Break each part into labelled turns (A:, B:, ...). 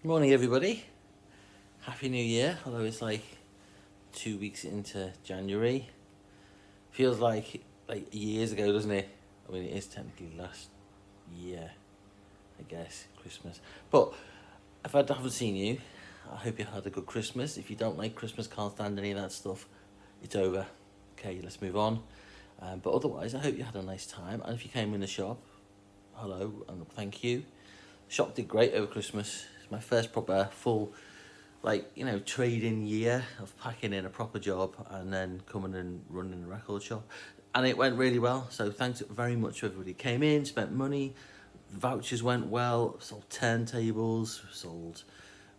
A: Morning, everybody. Happy New Year. Although it's like 2 weeks into January, feels like years ago, doesn't it? I mean, it is technically last year, I guess, Christmas. But if I haven't seen you, I hope you had a good Christmas. If you don't like Christmas, can't stand any of that stuff, it's over. Okay, let's move on. But otherwise, I hope you had a nice time. And if you came in the shop, hello and thank you. Shop did great over Christmas. It's my first proper full, trading year of packing in a proper job and then coming and running a record shop. And it went really well. So thanks very much to everybody who came in, spent money, vouchers went well, sold turntables, sold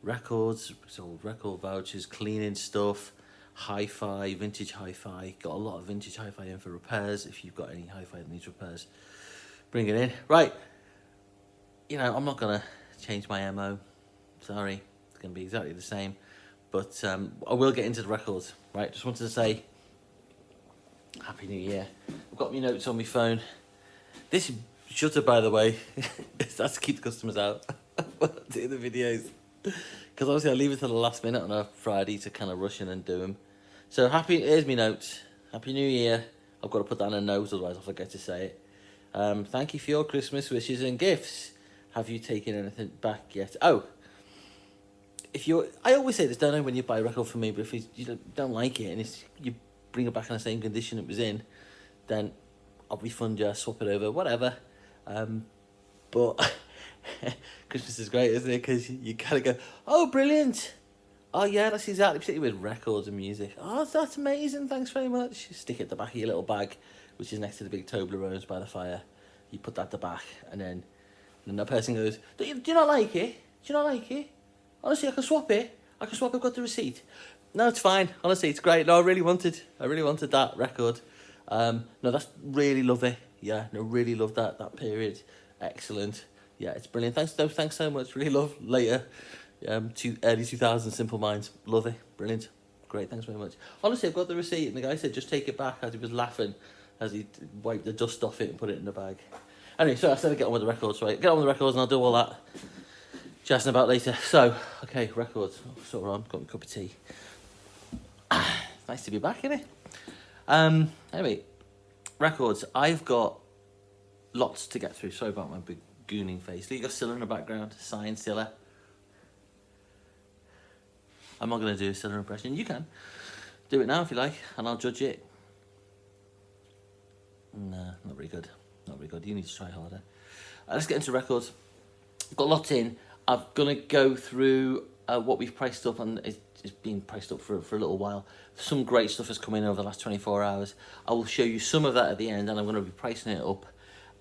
A: records, sold record vouchers, cleaning stuff, hi-fi, vintage hi-fi. Got a lot of vintage hi-fi in for repairs. If you've got any hi-fi that needs repairs, bring it in. Right. I'm not going to change my MO. Sorry, it's going to be exactly the same. But I will get into the records, right? Just wanted to say, Happy New Year. I've got my notes on my phone. This shutter, by the way, that's to keep the customers out doing the videos. Because obviously I leave it till the last minute on a Friday to kind of rush in and do them. So here's my notes. Happy New Year. I've got to put that in a note, otherwise I'll forget to say it. Thank you for your Christmas wishes and gifts. Have you taken anything back yet? Oh, I always say this, don't I, when you buy a record from me, but if you don't like it and you bring it back in the same condition it was in, then I'll refund you, swap it over, whatever. But Christmas is great, isn't it? Because you kind of go, oh, brilliant. Oh, yeah, that's exactly, particularly with records and music. Oh, that's amazing, thanks very much. You stick it at the back of your little bag, which is next to the big Toblerones by the fire. You put that at the back, and then that person goes, do you not like it? Do you not like it? Honestly, I can swap it. I've got the receipt. No, it's fine. Honestly, it's great. No, I really wanted that record. No, that's really lovely. Yeah, no, really love that period. Excellent. Yeah, it's brilliant. Thanks so much. Really love later. To early 2000s, Simple Minds. Love it. Brilliant. Great, thanks very much. Honestly, I've got the receipt, and the guy said, just take it back, as he was laughing, as he wiped the dust off it and put it in the bag. Anyway, so I said I'd get on with the records, right? Get on with the records and I'll do all that jazzing about later. So, okay, records. So we're on, got my cup of tea. Nice to be back, innit? Anyway, records. I've got lots to get through. Sorry about my big gooning face. You got Scylla in the background. Sign Scylla. I'm not going to do a Scylla impression. You can. Do it now if you like, and I'll judge it. Nah, not very good. Not very good. You need to try harder. Let's get into records. Got lots in. I'm going to go through what we've priced up, and it's been priced up for a little while. Some great stuff has come in over the last 24 hours. I will show you some of that at the end, and I'm going to be pricing it up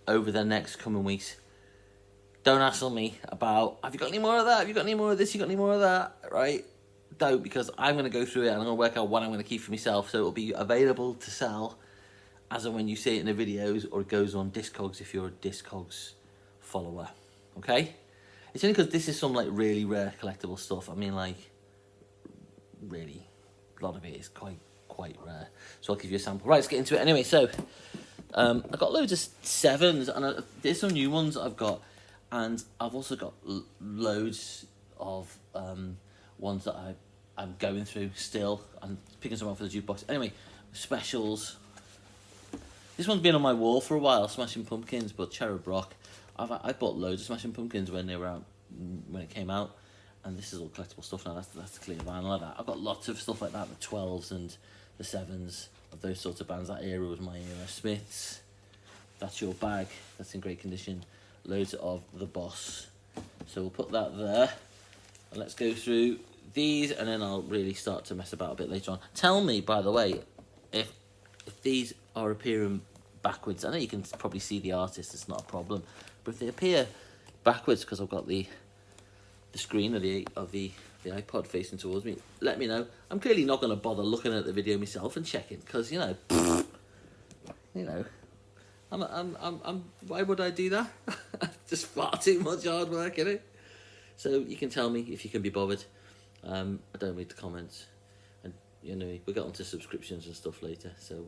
A: over the next coming weeks. Don't hassle me about, have you got any more of that? Have you got any more of this? You got any more of that? Right? Don't, because I'm going to go through it and I'm going to work out what I'm going to keep for myself, so it'll be available to sell as and when you see it in the videos, or it goes on Discogs if you're a Discogs follower. Okay? It's only because this is some really rare collectible stuff. I mean, really, a lot of it is quite rare. So I'll give you a sample. Right, let's get into it. Anyway, so I've got loads of 7s, and there's some new ones I've got, and I've also got loads of ones that I'm going through still. I'm picking some out for the jukebox. Anyway, specials. This one's been on my wall for a while, Smashing Pumpkins, but Cherub Rock. I bought loads of Smashing Pumpkins when they were out, when it came out, and this is all collectible stuff now. That's the clear vinyl like that. I've got lots of stuff like that, the 12s and the 7s of those sorts of bands. That era was my era. Smiths, That's Your Bag, that's in great condition. Loads of The Boss. So we'll put that there, and let's go through these, and then I'll really start to mess about a bit later on. Tell me, by the way, if these are appearing backwards. I know you can probably see the artist, it's not a problem, but if they appear backwards because I've got the screen of the iPod facing towards me, let me know. I'm clearly not going to bother looking at the video myself and checking, because I'm why would I do that? Just far too much hard work, innit? So you can tell me if you can be bothered. I don't read the comments, and we'll get onto subscriptions and stuff later. So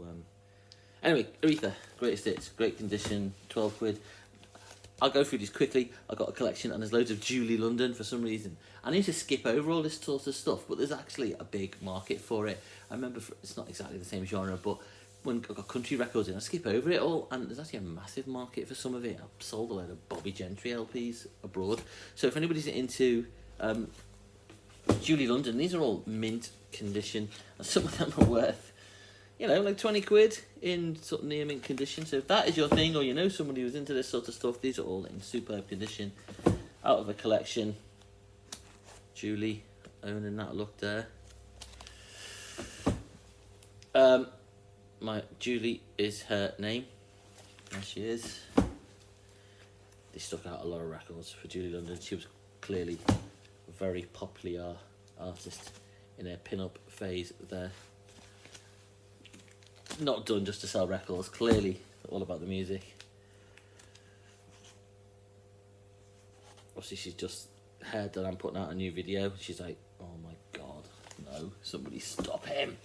A: anyway, Aretha, greatest hits, great condition, 12 quid. I'll go through these quickly. I've got a collection and there's loads of Julie London for some reason. I need to skip over all this sort of stuff, but there's actually a big market for it. I remember it's not exactly the same genre, but when I got country records in, I skip over it all, and there's actually a massive market for some of it. I've sold a load of Bobby Gentry LPs abroad. So if anybody's into Julie London, these are all mint condition, and some of them are worth, you know, like 20 quid in sort of near mint condition. So if that is your thing, or you know somebody who's into this sort of stuff, these are all in superb condition, out of a collection. Julie owning that look there. My Julie is her name. There she is. They stuck out a lot of records for Julie London. She was clearly a very popular artist in her pin-up phase there. Not done just to sell records, clearly all about the music. Obviously she's just heard that I'm putting out a new video. She's like, oh my god, no, somebody stop him.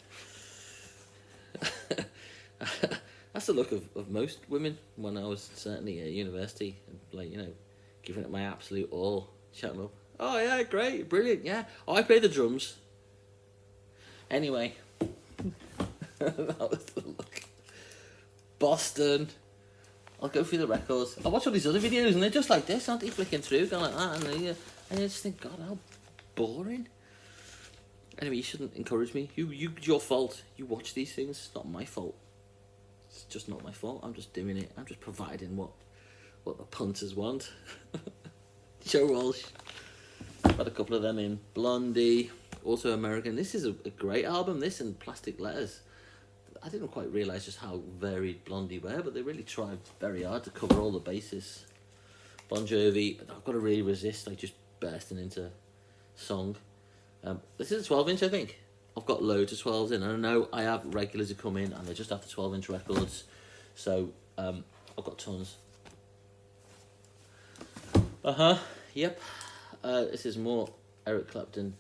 A: That's the look of most women when I was certainly at university, like, you know, giving it my absolute all, chatting up. Oh yeah, great, brilliant, yeah. Oh, I play the drums. Anyway, that was the look. Boston. I'll go through the records. I watch all these other videos and they're just like this, aren't they? Flicking through, going like that, and I just think, God, how boring. Anyway, you shouldn't encourage me. It's your fault. You watch these things. It's not my fault. It's just not my fault. I'm just doing it. I'm just providing what the punters want. Joe Walsh. I've had a couple of them in. Blondie. Also American. This is a great album. This and Plastic Letters. I didn't quite realise just how varied Blondie were, but they really tried very hard to cover all the bases. Bon Jovi. I've got to really resist like just bursting into song. This is a 12-inch, I think. I've got loads of 12s in, and I know I have regulars who come in and they just have the 12-inch records, so I've got tons. Yep. This is more Eric Clapton.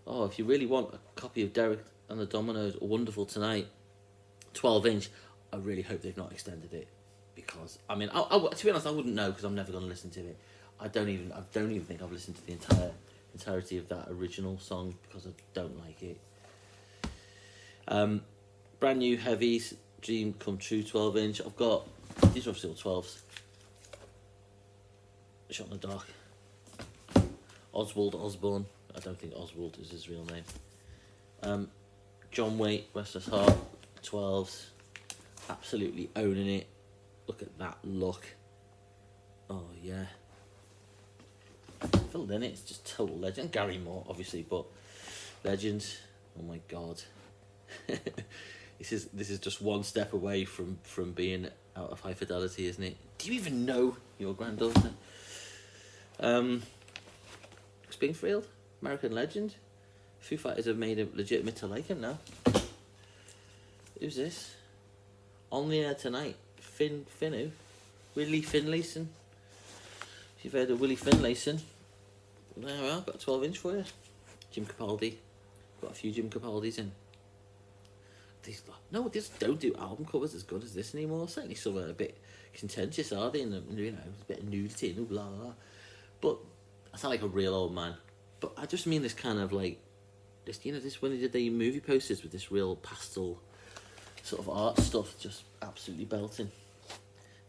A: Oh, if you really want a copy of Derek and the Dominoes, Wonderful Tonight, 12-inch, I really hope they've not extended it, because I mean, to be honest, I wouldn't know because I'm never going to listen to it. I don't even think I've listened to the entirety of that original song because I don't like it. Brand new Heavies, Dream Come True 12-inch. I've got, these are still 12s. Shot in the Dark. Oswald Osborne. I don't think Oswald is his real name. John Waite, Restless Heart, 12s. Absolutely owning it. Look at that look. Oh yeah. Phil Lynott, just total legend. Gary Moore, obviously, but legend. Oh my god. This is just one step away from being out of High Fidelity, isn't it? Do you even know your granddaughter? Springfield, American legend. Foo Fighters have made it legitimate to like him now. Who's this? On the Air Tonight. Who? Willie Finlayson. If you've heard of Willie Finlayson, there we are, got a 12-inch for you. Jim Capaldi. Got a few Jim Capaldis in. These don't do album covers as good as this anymore. Certainly some are a bit contentious, are they? And you know, a bit of nudity and blah blah blah. But I sound like a real old man. But I just mean this kind of like, this, you know, this when they did the movie posters with this real pastel sort of art stuff, just absolutely belting.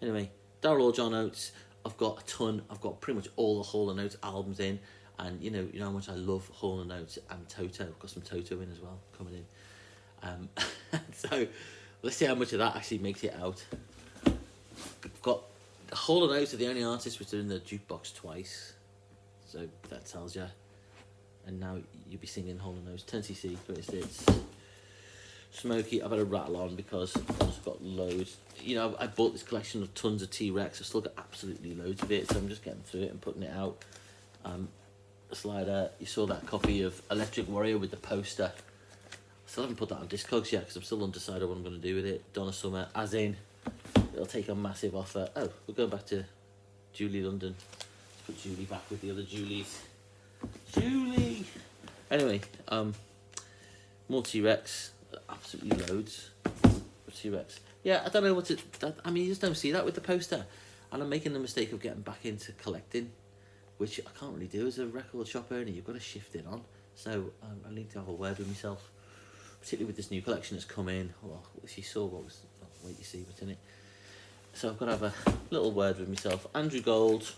A: Anyway, Daryl Hall, John Oates. I've got a ton. I've got pretty much all the Hall & Oates albums in, and you know how much I love Hall & Oates and Toto. I've got some Toto in as well coming in. So let's see how much of that actually makes it out. I've got Hall & Oates are the only artists which are in the jukebox twice, so that tells you. And now you'll be singing Hall & Oates. 10cc, Greatest Hits. Smokey, I've had a rattle on because I've just got loads. You know, I bought this collection of tons of T-Rex. I've still got absolutely loads of it, so I'm just getting through it and putting it out. Slider, you saw that copy of Electric Warrior with the poster. I still haven't put that on Discogs yet because I'm still undecided what I'm going to do with it. Donna Summer, as in, it'll take a massive offer. Oh, we're going back to Julie London. Let's put Julie back with the other Julies. Julie! Anyway, more T-Rex. Absolutely loads of T-Rex. Yeah, I don't know what to... I mean, you just don't see that with the poster. And I'm making the mistake of getting back into collecting, which I can't really do as a record shop owner. You've got to shift it on. So I need to have a word with myself, particularly with this new collection that's come in. Well, if you saw what was, wait you see what's in it. So I've got to have a little word with myself. Andrew Gold.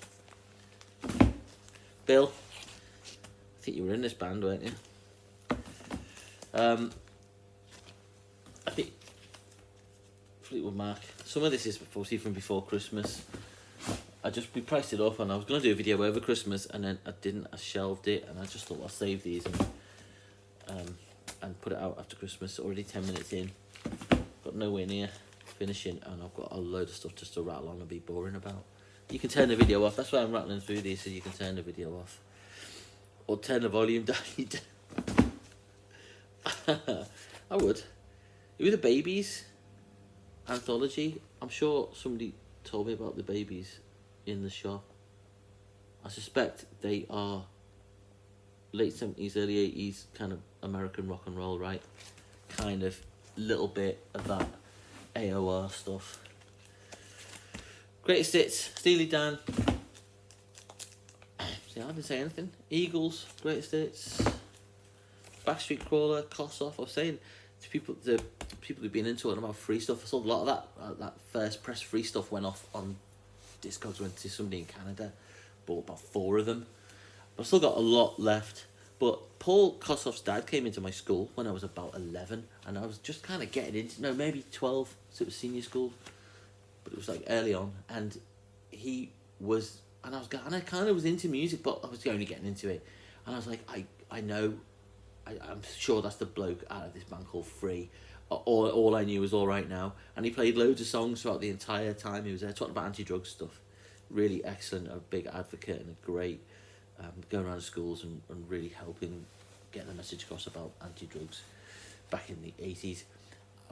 A: Bill, I think you were in this band, weren't you? I think Fleetwood Mac. Some of this is obviously from before Christmas. We priced it up, and I was going to do a video over Christmas, and then I didn't. I shelved it, and I just thought I'll save these and put it out after Christmas. Already 10 minutes in, got nowhere near finishing, and I've got a load of stuff just to rattle on and be boring about. You can turn the video off. That's why I'm rattling through these, so you can turn the video off or turn the volume down. I would. Who are the Babies? Anthology. I'm sure somebody told me about the Babies in the shop. I suspect they are late 70s, early 80s kind of American rock and roll, right? Kind of little bit of that AOR stuff. Greatest Hits, Steely Dan. See, I didn't say anything. Eagles, Greatest Hits. Backstreet Crawler, Kossoff. I was saying to people, the people who've been into it about free stuff, I saw a lot of that first press free stuff went off on Discogs. Went to somebody in Canada, bought about 4 of them. But I've still got a lot left. But Paul Kossoff's dad came into my school when I was about 11, and I was just kind of getting into, no, maybe 12, so it was senior school, but it was like early on, and he was, and I kind of was into music, but I was only getting into it, and I was like, I know, I'm sure that's the bloke out of this band called Free. All I knew was All Right Now, and he played loads of songs throughout the entire time he was there, talking about anti-drug stuff. Really excellent, a big advocate, and a great, going around schools and really helping get the message across about anti-drugs back in the 80s.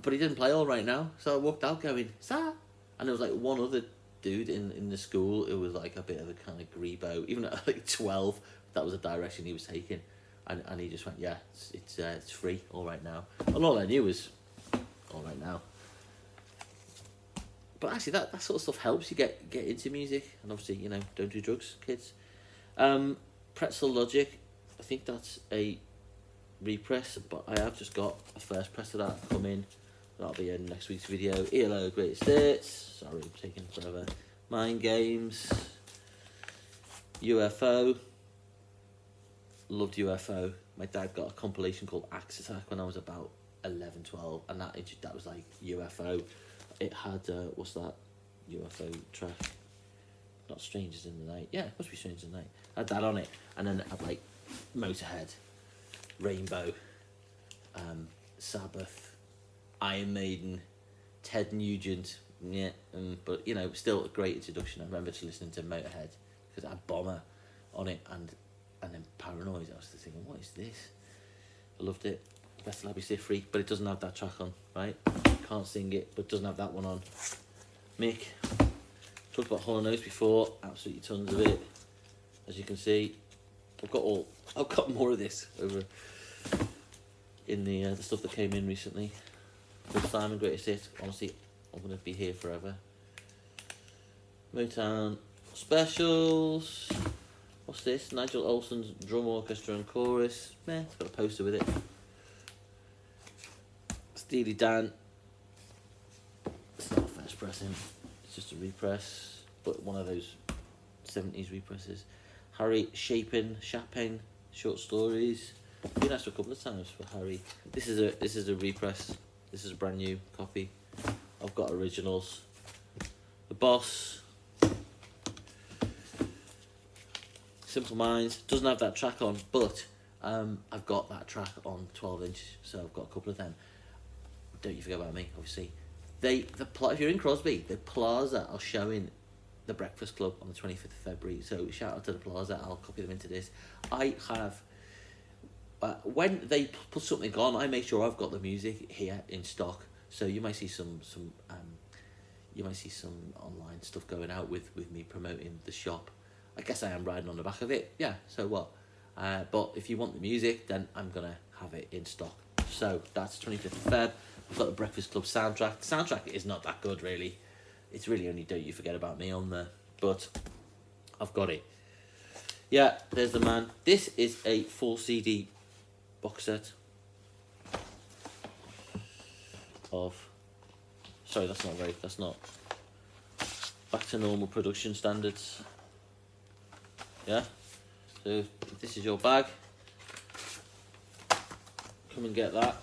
A: But he didn't play All Right Now, so I walked out going, "Sir?" And there was like one other dude in the school who was like a bit of a kind of grebo. Even at like 12, that was the direction he was taking. And he just went, "Yeah, it's free, All Right Now." And all I knew was All Right Now. But actually that sort of stuff helps you get into music. And obviously, you know, don't do drugs, kids. Pretzel Logic, I think that's a repress, but I have just got a first press of that come in. That'll be in next week's video. ELO Greatest Hits. Sorry, I'm taking forever. Mind Games. UFO. Loved UFO. My dad got a compilation called Axe Attack when I was about 11, 12, and that was like UFO. It had, what's that UFO track? Not Strangers in the Night. Yeah, it must be Strangers in the Night. I had that on it, and then it had like Motorhead, Rainbow, Sabbath, Iron Maiden, Ted Nugent. Yeah, but you know, still a great introduction. I remember just listening to Motorhead because it had Bomber on it, and then Paranoid. I was just thinking, what is this? I loved it. Best Labby Sifri, but it doesn't have that track on, right? Can't sing it, but doesn't have that one on. Mick. Talked about Hall & Oates before, absolutely tons of it. As you can see, I've got more of this over in the stuff that came in recently. Paul Simon, Greatest Hits. Honestly, I'm gonna be here forever. Motown Specials. What's this? Nigel Olson's Drum Orchestra and Chorus. It's got a poster with it. Steely Dan. It's not a first pressing. It's just a repress, but one of those 70s represses. Harry Chapin, short stories. Been asked a couple of times for Harry. This is a repress. This is a brand new copy. I've got originals. The Boss. Simple Minds doesn't have that track on, but I've got that track on 12-inch, so I've got a couple of them. Don't you forget about me, obviously. If you're in Crosby, the Plaza are showing the Breakfast Club on the 25th of February. So shout out to the Plaza. I'll copy them into this. I have, when they put something on, I make sure I've got the music here in stock. So you might see some online stuff going out with me promoting the shop. I guess I am riding on the back of it. Yeah. So what? But if you want the music, then I'm gonna have it in stock. So that's 25th of Feb. I've got the Breakfast Club soundtrack. The soundtrack is not that good, really. It's really only Don't You Forget About Me on there, but I've got it. Yeah, there's the man. This is a full CD box set of... Sorry, that's not back to normal production standards. Yeah, so if this is your bag, come and get that.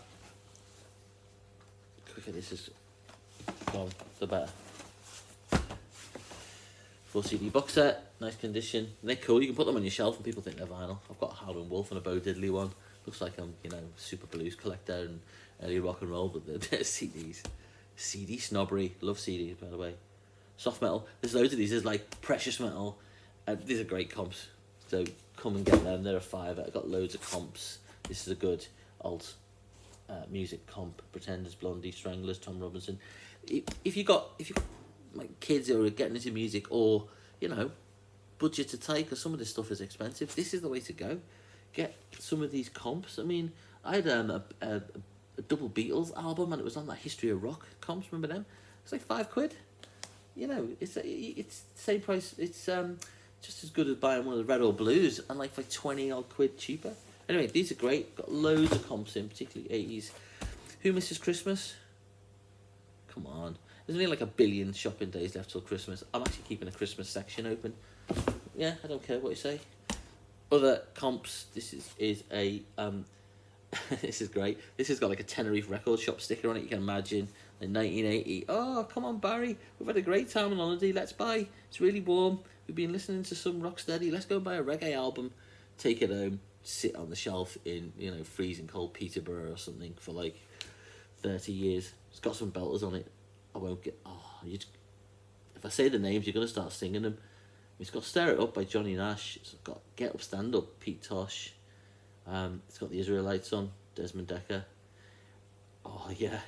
A: The quicker this is gone, the better. Full CD box set, nice condition. They're cool. You can put them on your shelf and people think they're vinyl. I've got a Howlin' Wolf and a Bo Diddley one. Looks like I'm, super blues collector and early rock and roll, but they're CDs. CD snobbery. Love CDs, by the way. Soft metal. There's loads of these. There's like precious metal. These are great comps. So come and get them. They're a $5. I've got loads of comps. This is a good alt music comp. Pretenders, Blondie, Stranglers, Tom Robinson. If you got like kids who are getting into music, or budget to take, because some of this stuff is expensive, this is the way to go. Get some of these comps. I mean, I had a double Beatles album, and it was on that History of Rock comps. Remember them? It's like £5. It's the same price. It's just as good as buying one of the Red or Blues, and like for 20 odd quid cheaper. Anyway, these are great. Got loads of comps in, particularly 80s. Who Misses Christmas? Come on. There's only like a billion shopping days left till Christmas. I'm actually keeping a Christmas section open. Yeah, I don't care what you say. Other comps. This is a this is great. This has got like a Tenerife record shop sticker on it. You can imagine. In 1980. Oh, come on, Barry. We've had a great time on holiday. Let's buy. It's really warm. We've been listening to some rocksteady. Let's go and buy a reggae album. Take it home. Sit on the shelf in freezing cold Peterborough or something for like 30 years. It's got some belters on it. I won't get... if I say the names, you're going to start singing them. It's got Stir It Up by Johnny Nash. It's got Get Up, Stand Up, Pete Tosh. It's got the Israelites on, Desmond Decker. Oh, yeah.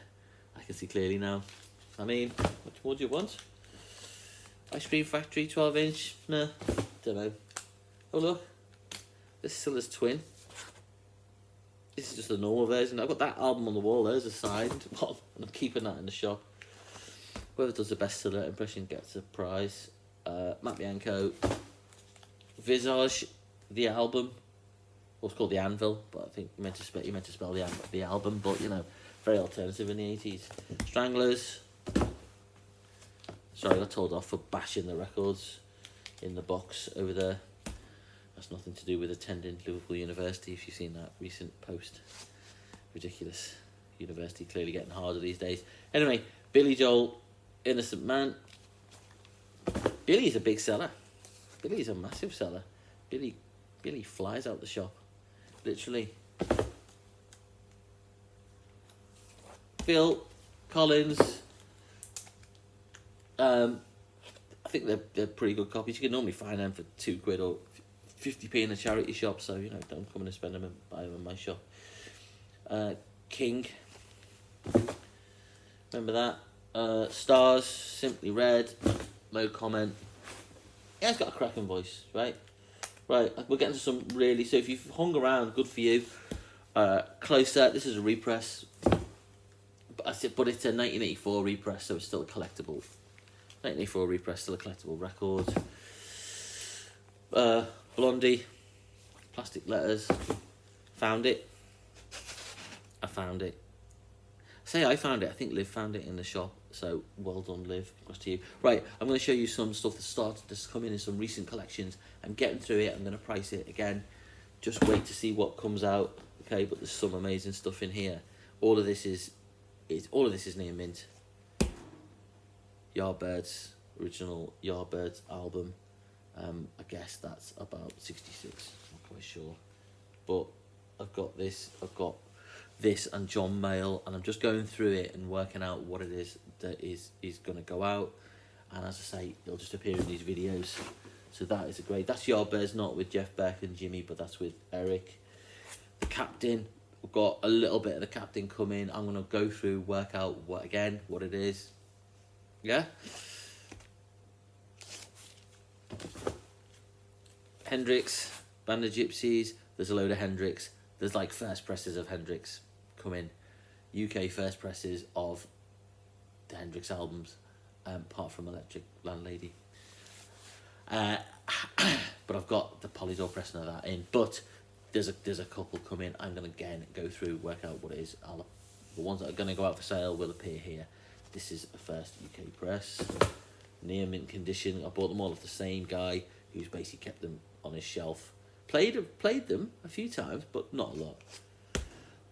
A: I can see clearly now. I mean, what more do you want? Ice Cream Factory, 12-inch. Nah, don't know. Oh, look. This is Silla's Twin. This is just the normal version. I've got that album on the wall. There's a signed one, and I'm keeping that in the shop. Whoever does the best Silla impression gets a prize. Matt Bianco. Visage, the album. Well, it's called The Anvil, but I think you meant to spell the album, but very alternative in the 80s. Stranglers. Sorry, I got told off for bashing the records in the box over there. That's nothing to do with attending Liverpool University, if you've seen that recent post. Ridiculous. University clearly getting harder these days. Anyway, Billy Joel, Innocent Man. Billy's a big seller. Billy's a massive seller. Billy flies out the shop. Literally. Phil Collins. I think they're pretty good copies. You can normally find them for £2 or 50p in a charity shop, so don't come in and spend them and buy them in my shop. King. Remember that? Stars, Simply Red, no comment. Yeah, it's got a cracking voice, right? Right, we're getting to some really... So if you've hung around, good for you. Closer, this is a repress. But it's a 1984 repress, so it's still a collectible. 1984 repress, still a collectible record. Blondie, Plastic Letters. Found it. I found it. I found it. I think Liv found it in the shop. So well done, Liv. Across to you. Right, I'm going to show you some stuff that started to come in some recent collections. I'm getting through it. I'm going to price it again. Just wait to see what comes out. Okay, but there's some amazing stuff in here. All of this is near mint. Yardbirds, original Yardbirds album. I guess that's about 66. I'm not quite sure, but I've got this and John Mayall, and I'm just going through it and working out what it is that is going to go out. And as I say, it'll just appear in these videos. So that is that's Yardbirds, not with Jeff Beck and Jimmy, but that's with Eric. The Captain, we've got a little bit of the Captain coming. I'm going to go through, work out what it is. Yeah. Hendrix, Band of Gypsies. There's a load of Hendrix. There's like first presses of Hendrix coming. UK first presses of the Hendrix albums. apart from Electric Landlady. But I've got the Polydor pressing of that in. But there's a couple coming. I'm gonna again go through, work out what it is. The ones that are gonna go out for sale will appear here. This is a first UK press, near mint condition. I bought them all off the same guy who's basically kept them on his shelf. Played them a few times, but not a lot.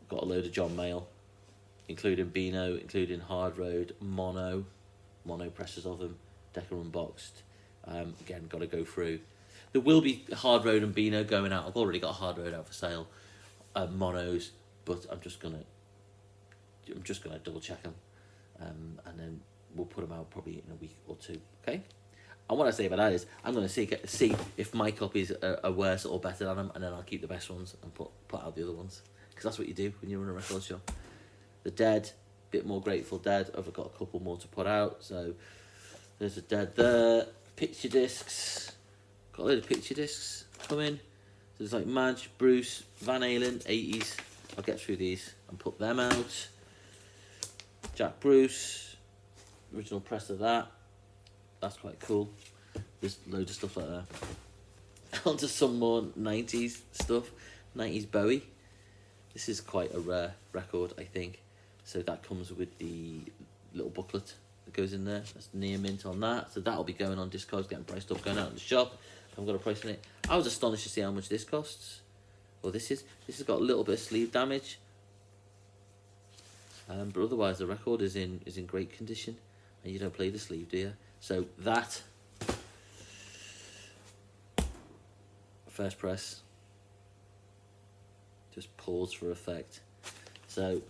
A: Got a load of John Mayall, including Beano, including Hard Road, mono presses of them, Decca unboxed. Again, got to go through. There will be Hard Road and Beano going out. I've already got Hard Road out for sale, monos, but I'm just gonna double check them, and then we'll put them out probably in a week or two. Okay. And what I say about that is, I'm going to see if my copies are worse or better than them, and then I'll keep the best ones and put out the other ones. Because that's what you do when you run a record shop. The Dead, bit more Grateful Dead. I've got a couple more to put out. So there's a Dead there. Picture discs. Got a load of picture discs coming. So there's like Madge, Bruce, Van Halen, 80s. I'll get through these and put them out. Jack Bruce, original press of that. That's quite cool. There's loads of stuff like that. On to some more 90s stuff. 90s Bowie. This is quite a rare record, I think. So that comes with the little booklet that goes in there. That's near mint on that. So that'll be going on Discogs, getting priced up, going out in the shop. I've got a price on it. I was astonished to see how much this costs. Well, this has got a little bit of sleeve damage. But otherwise the record is in great condition. And you don't play the sleeve, do you? So that first press, just pause for effect. So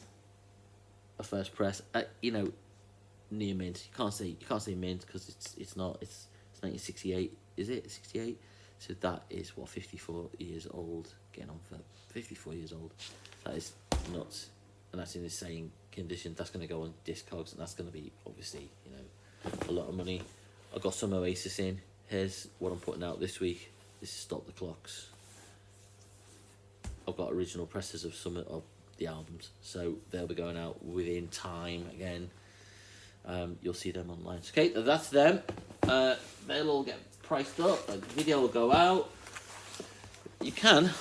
A: a first press, near mint. You can't say mint because it's not. It's 1968. Is it 68? So that is what 54 years old. Getting on for 54 years old. That is nuts, and that's in the same condition. That's going to go on Discogs, and that's going to be obviously a lot of money. I've got some Oasis in. Here's what I'm putting out this week. This is Stop the Clocks. I've got original presses of some of the albums, so they'll be going out within time again. You'll see them online. Okay, that's them. They'll all get priced up. The video will go out. You can.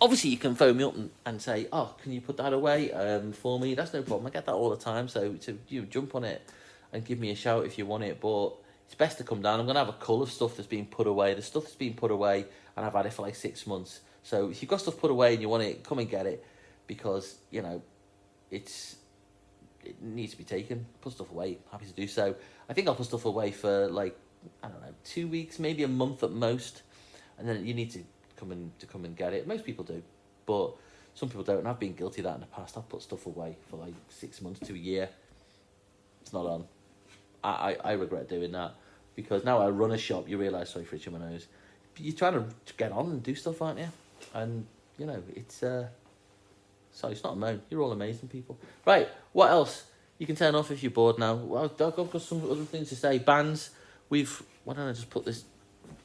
A: Obviously, you can phone me up and say, "Oh, can you put that away for me?" That's no problem. I get that all the time. So you jump on it and give me a shout if you want it. But it's best to come down. I'm going to have a cull of stuff that's been put away. The stuff that's been put away, and I've had it for like 6 months. So if you've got stuff put away and you want it, come and get it. Because, it needs to be taken. Put stuff away. Happy to do so. I think I'll put stuff away for 2 weeks, maybe a month at most. And then you need to come and get it. Most people do. But some people don't. And I've been guilty of that in the past. I've put stuff away for 6 months to a year. It's not on. I regret doing that, because now I run a shop. You realise, sorry for itching my nose, you're trying to get on and do stuff, aren't you? And it's sorry, it's not a moan. You're all amazing people. Right, what else? You can turn off if you're bored now. Well, I've got some other things to say. Bands, why don't I just put this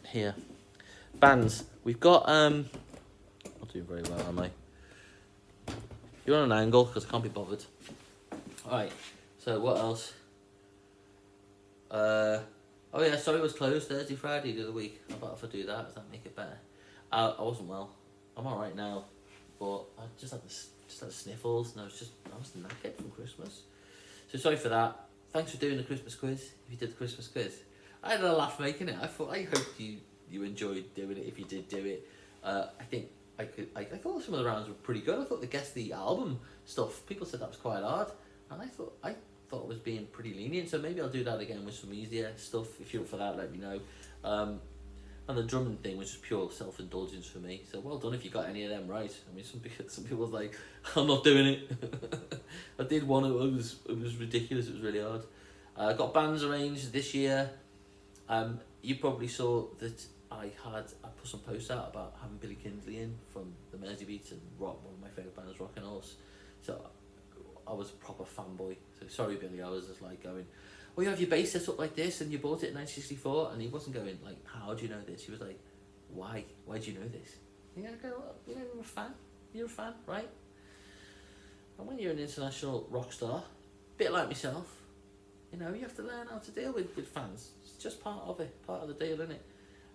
A: here? Bands, we've got I'm doing very well, am I? You're on an angle because I can't be bothered. All right. So what else? Oh yeah, sorry, it was closed Thursday, Friday the other week. How about if I do that? Does that make it better? I wasn't well. I'm all right now, but I just had sniffles, and I was knackered from Christmas. So sorry for that. Thanks for doing the Christmas quiz. If you did the Christmas quiz, I had a laugh making it. I hoped you enjoyed doing it. If you did do it, I think I thought some of the rounds were pretty good. I thought the album stuff, people said that was quite hard, and I thought it was being pretty lenient. So maybe I'll do that again with some easier stuff. If you're up for that, let me know. And the drumming thing was just pure self-indulgence for me. So well done if you got any of them right. I mean, some people was like, I'm not doing it. I did one. It was ridiculous. It was really hard. I got bands arranged this year. You probably saw that I put some posts out about having Billy Kingsley in from the Merseybeats and rock, one of my favourite bands, Rock and Horse. So I was a proper fanboy. So sorry, Billy. I was just like going, "Oh, you have your bass set up like this, and you bought it in 1964." And he wasn't going like, "How do you know this?" He was like, "Why? Why do you know this?" And you go, well, you're a fan. You're a fan, right? And when you're an international rock star, bit like myself, You know, you have to learn how to deal with fans. It's just part of it, part of the deal, isn't it?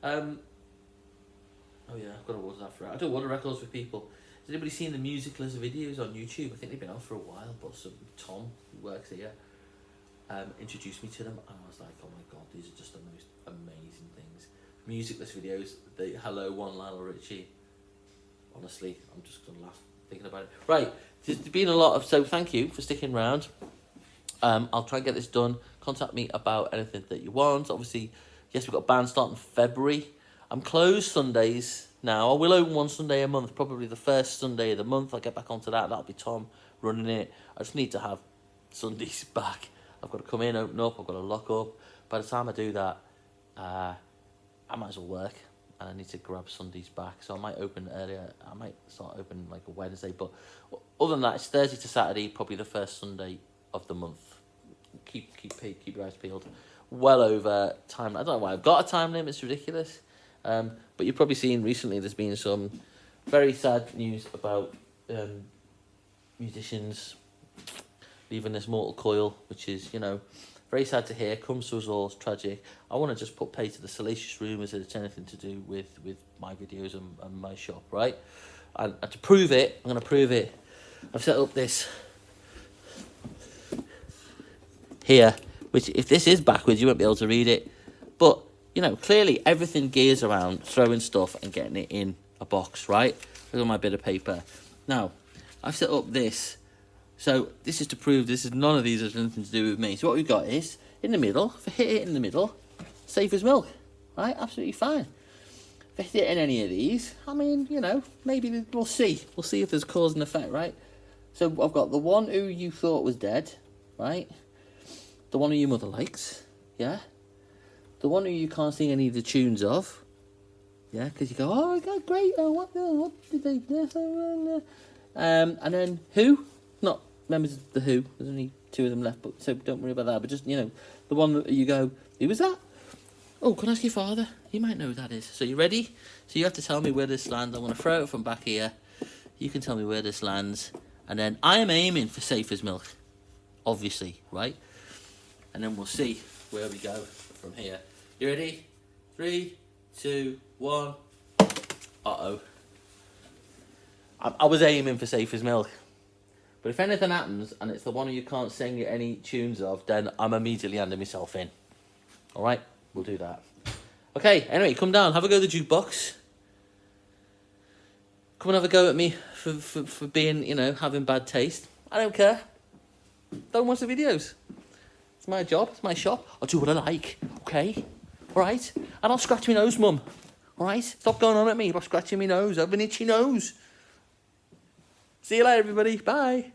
A: Oh yeah, I've got to water that for. I do water records with people. Has anybody seen the Musicless videos on YouTube? I think they've been on for a while, but Tom, who works here, introduced me to them, and I was like, oh my god, these are just the most amazing things. Musicless videos, the Hello One Lionel Richie. Honestly, I'm just going to laugh thinking about it. Right, there's been a lot of, so thank you for sticking around. I'll try and get this done. Contact me about anything that you want. Obviously, yes, we've got bands starting in February. I'm closed Sundays now. I will open one Sunday a month, probably the first Sunday of the month. I'll get back onto that. That'll be Tom running it. I just need to have Sundays back. I've got to come in, open up. I've got to lock up. By the time I do that, I might as well work. And I need to grab Sundays back. So I might open earlier. I might start open like a Wednesday. But other than that, it's Thursday to Saturday, probably the first Sunday of the month. Keep your eyes peeled. Well over time. I don't know why I've got a time limit. It's ridiculous. But you've probably seen recently there's been some very sad news about musicians leaving this mortal coil, which is, you know, very sad to hear. Comes to us all, it's tragic. I want to just put pay to the salacious rumours that it's anything to do with my videos and my shop, right? And to prove it, I'm going to prove it. I've set up this here, which if this is backwards, you won't be able to read it. But, you know, clearly everything gears around throwing stuff and getting it in a box, right? Look at my bit of paper. Now, I've set up this. So this is to prove none of these has anything to do with me. So what we've got is, in the middle, if I hit it in the middle, safe as milk, right? Absolutely fine. If I hit it in any of these, I mean, you know, maybe we'll see. We'll see if there's cause and effect, right? So I've got the one who you thought was dead, right? The one who your mother likes, yeah? The one who you can't sing any of the tunes of, yeah? Because you go, oh my god, great, oh, what did they do? And then who? Not members of the Who, there's only 2 of them left, but so don't worry about that. But just, you know, the one that you go, who was that? Oh, can I ask your father? You might know who that is. So you ready? So you have to tell me where this lands. I'm going to throw it from back here. You can tell me where this lands. And then I am aiming for safe as milk, obviously, right? And then we'll see where we go from here. You ready? 3, 2, 1. Uh-oh. I was aiming for safe as milk. But if anything happens, and it's the one you can't sing any tunes of, then I'm immediately handing myself in. Alright? We'll do that. Okay, anyway, come down. Have a go at the jukebox. Come and have a go at me for being, you know, having bad taste. I don't care. Don't watch the videos. It's my job. It's my shop. I'll do what I like. Okay? Alright? And I'll scratch my nose, Mum. Alright? Stop going on at me about scratching my nose. I have an itchy nose. See you later, everybody. Bye.